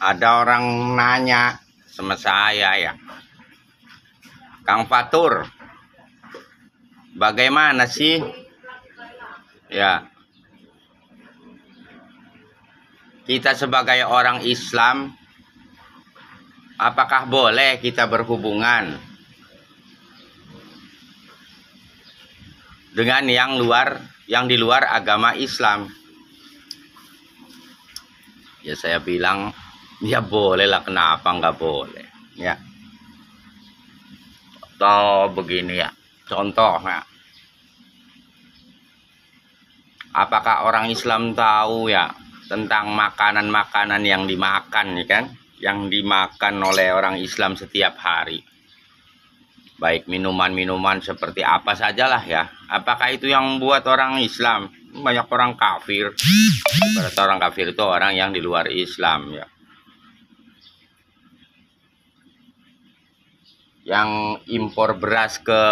Ada orang nanya sama saya ya, Kang Fatur, bagaimana sih ya kita sebagai orang Islam, apakah boleh kita berhubungan dengan yang di luar agama Islam? Ya saya bilang, ya boleh lah, kenapa nggak boleh ya. Atau begini ya, contohnya, apakah orang Islam tahu ya tentang makanan-makanan yang dimakan ya kan, yang dimakan oleh orang Islam setiap hari, baik minuman-minuman seperti apa sajalah ya. Apakah itu yang buat orang Islam? Banyak orang kafir. Berarti orang kafir itu orang yang di luar Islam ya, yang impor beras ke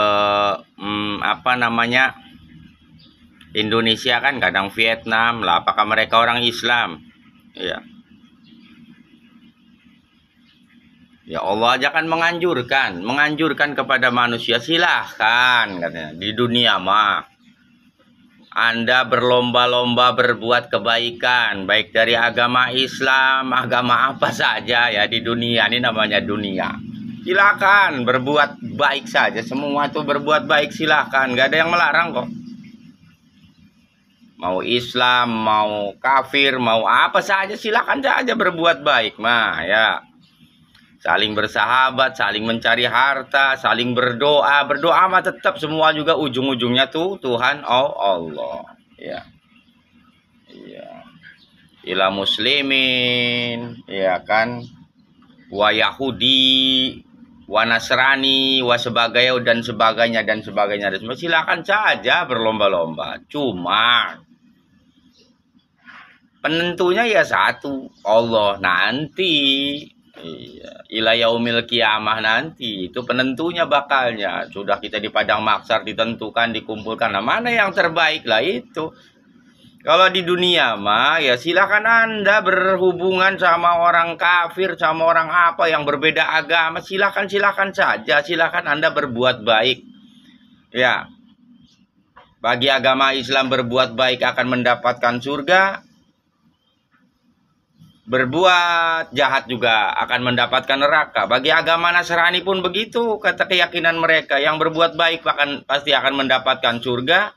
Indonesia kan kadang Vietnam lah. Apakah mereka orang Islam? Ya, ya Allah aja kan menganjurkan kepada manusia, silahkan katanya, di dunia mah Anda berlomba-lomba berbuat kebaikan, baik dari agama Islam, agama apa saja ya di dunia ini, namanya dunia. Silakan berbuat baik saja, semua itu berbuat baik silakan, nggak ada yang melarang kok. Mau Islam, mau kafir, mau apa saja silakan saja berbuat baik mah ya. Saling bersahabat, saling mencari harta, saling berdoa. Berdoa mah tetap semua juga ujung-ujungnya tuh Tuhan Allah. Ya. Iya. Ila muslimin, ya kan? Wa Yahudi, wa Nasrani, wa sebagainya dan sebagainya dan sebagainya. Silakan saja berlomba-lomba. Cuma penentunya ya satu, Allah nanti. Iya, ila yaumil kiamah nanti itu penentunya bakalnya. Sudah kita di padang mahsyar ditentukan, dikumpulkan. Nah, mana yang terbaik lah itu. Kalau di dunia mah ya silakan Anda berhubungan sama orang kafir, sama orang apa yang berbeda agama, silakan saja, silakan Anda berbuat baik. Ya. Bagi agama Islam berbuat baik akan mendapatkan surga. Berbuat jahat juga akan mendapatkan neraka. Bagi agama Nasrani pun begitu, kata keyakinan mereka, yang berbuat baik pasti akan mendapatkan surga.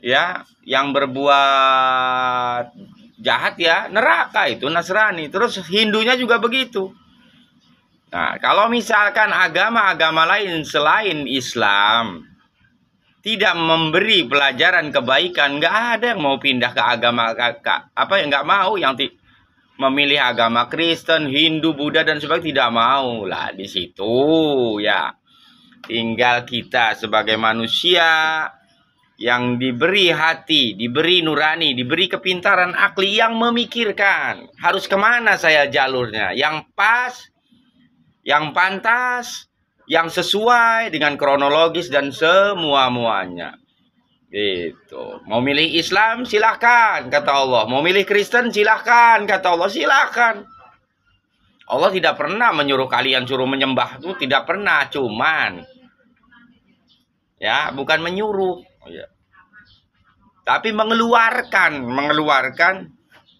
Ya, yang berbuat jahat ya neraka, itu Nasrani. Terus Hindunya juga begitu. Nah, kalau misalkan agama-agama lain selain Islam tidak memberi pelajaran kebaikan, nggak ada yang mau pindah ke agama nggak mau yang memilih agama Kristen, Hindu, Buddha dan sebagainya, tidak mau lah. Di situ ya tinggal kita sebagai manusia yang diberi hati, diberi nurani, diberi kepintaran akli, yang memikirkan harus kemana saya jalurnya, yang pas, yang pantas, yang sesuai dengan kronologis dan semua-muanya. Gitu. Mau milih Islam silahkan kata Allah, mau milih Kristen silahkan kata Allah, silahkan. Allah tidak pernah menyuruh kalian suruh menyembah, itu tidak pernah, cuman ya bukan menyuruh ya, tapi mengeluarkan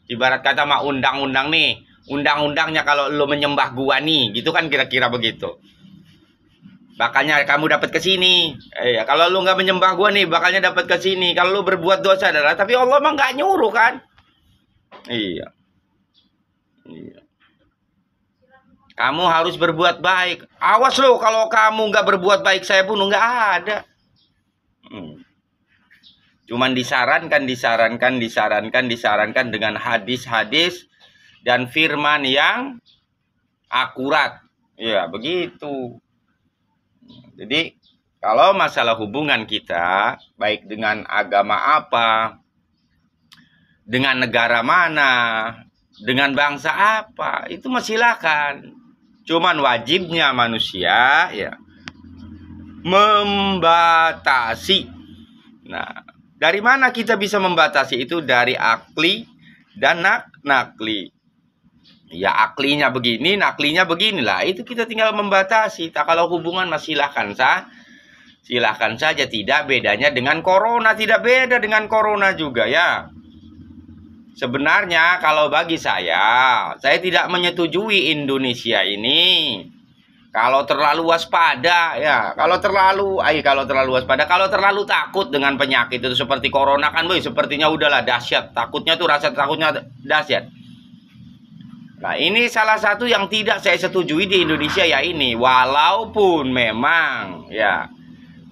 ibarat kata mah undang-undang nih, undang-undangnya kalau lo menyembah gua nih, gitu kan kira-kira begitu. Bakalnya kamu dapat ke sini. Kalau lu nggak menyembah gua nih, bakalnya dapat ke sini. Kalau lu berbuat dosa adalah, tapi Allah mah nggak nyuruh kan? Iya. Kamu harus berbuat baik. Awas lo kalau kamu nggak berbuat baik, saya bunuh, nggak ada. Cuman disarankan dengan hadis-hadis dan firman yang akurat. Ya begitu. Jadi kalau masalah hubungan kita, baik dengan agama apa, dengan negara mana, dengan bangsa apa, itu mah silakan. Cuman wajibnya manusia ya membatasi. Nah, dari mana kita bisa membatasi itu? Dari akli dan nakli. Ya aklinya begini, naklinya beginilah. Itu kita tinggal membatasi. Tak, kalau hubungan mas silahkan saja. Tidak bedanya dengan corona, tidak beda dengan corona juga ya. Sebenarnya kalau bagi saya tidak menyetujui Indonesia ini kalau terlalu waspada ya. Kalau terlalu waspada, kalau terlalu takut dengan penyakit itu seperti corona kan, boy, sepertinya udahlah dahsyat. Takutnya tuh rasa takutnya dahsyat. Nah, ini salah satu yang tidak saya setujui di Indonesia ya ini. Walaupun memang ya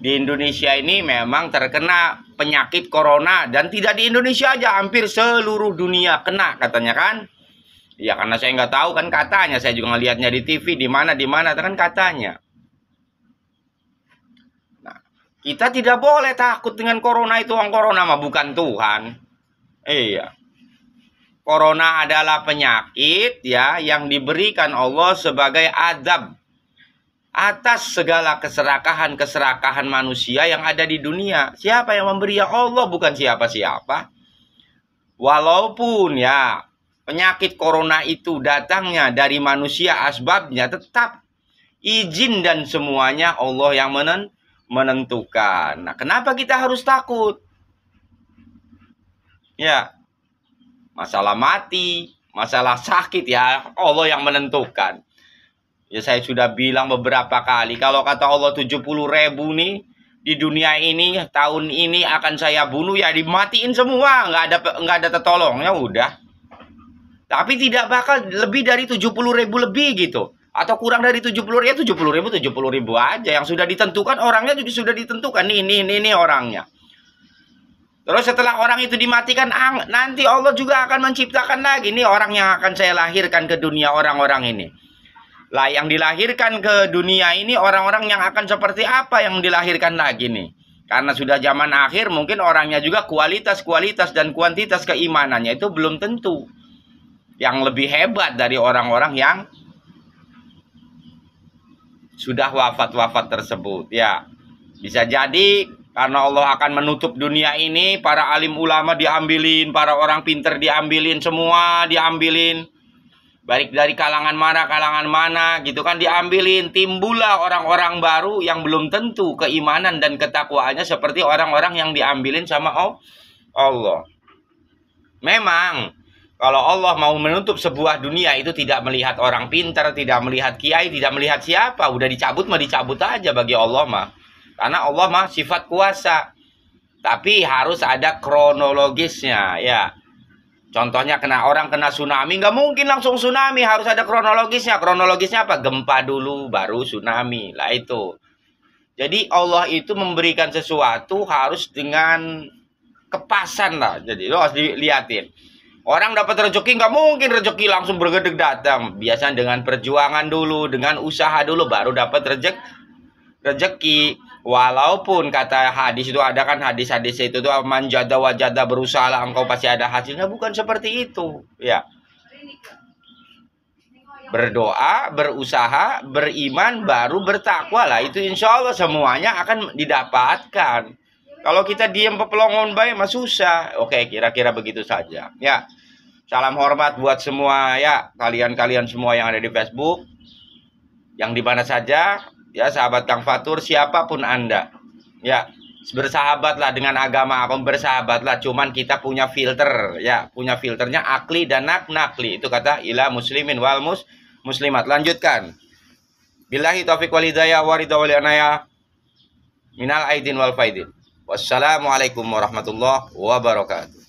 di Indonesia ini memang terkena penyakit corona, dan tidak di Indonesia aja, hampir seluruh dunia kena katanya kan. Ya karena saya nggak tahu kan, katanya saya juga ngelihatnya di TV di mana kan katanya. Nah, kita tidak boleh takut dengan corona itu. Orang corona mah bukan Tuhan. Iya. Corona adalah penyakit ya yang diberikan Allah sebagai adab atas segala keserakahan manusia yang ada di dunia. Siapa yang memberi? Ya Allah, bukan siapa-siapa. Walaupun ya penyakit corona itu datangnya dari manusia, asbabnya tetap izin dan semuanya Allah yang menentukan. Nah, kenapa kita harus takut? Ya, masalah mati, masalah sakit ya Allah yang menentukan. Ya saya sudah bilang beberapa kali, kalau kata Allah 70.000 nih di dunia ini tahun ini akan saya bunuh, ya dimatiin semua, nggak ada tertolongnya udah. Tapi tidak bakal lebih dari 70.000 lebih gitu, atau kurang dari 70.000 ya 70.000 aja yang sudah ditentukan, orangnya juga sudah ditentukan ini orangnya. Terus setelah orang itu dimatikan, nanti Allah juga akan menciptakan lagi nih orang yang akan saya lahirkan ke dunia, orang-orang ini. Lah yang dilahirkan ke dunia ini orang-orang yang akan seperti apa yang dilahirkan lagi nih. Karena sudah zaman akhir, mungkin orangnya juga kualitas dan kuantitas keimanannya itu belum tentu yang lebih hebat dari orang-orang yang sudah wafat tersebut ya. Bisa jadi karena Allah akan menutup dunia ini, para alim ulama diambilin, para orang pinter diambilin, semua diambilin. Baik dari kalangan mana gitu kan diambilin. Timbullah orang-orang baru yang belum tentu keimanan dan ketakwaannya seperti orang-orang yang diambilin sama Allah. Memang kalau Allah mau menutup sebuah dunia itu tidak melihat orang pintar, tidak melihat kiai, tidak melihat siapa. Udah dicabut mah dicabut aja bagi Allah mah. Karena Allah mah sifat kuasa. Tapi harus ada kronologisnya ya. Contohnya orang kena tsunami, nggak mungkin langsung tsunami, harus ada kronologisnya. Kronologisnya apa? Gempa dulu, baru tsunami. Lah itu. Jadi Allah itu memberikan sesuatu harus dengan kepasan lah. Jadi lo harus dilihatin. Orang dapat rezeki, nggak mungkin rezeki langsung bergedeg datang. Biasanya dengan perjuangan dulu, dengan usaha dulu, baru dapat rezeki. Walaupun kata hadis itu ada kan, hadis-hadis itu tuh manjada wajada, berusaha engkau pasti ada hasilnya, bukan seperti itu ya. Berdoa, berusaha, beriman, baru bertakwa lah, itu insya Allah semuanya akan didapatkan. Kalau kita diam pepelongon baik mah susah. Oke, kira-kira begitu saja ya. Salam hormat buat semua ya, kalian semua yang ada di Facebook, yang di mana saja. Ya sahabat Kang Fatur, siapapun Anda ya, bersahabatlah dengan agama apa, bersahabatlah, cuman kita punya filter ya, punya filternya akli dan nakli. Itu kata ila muslimin wal muslimat. Lanjutkan. Billahi taufiq wal hidayah wa ridha wal inayah minal aidin wal faidin. Wassalamualaikum warahmatullahi wabarakatuh.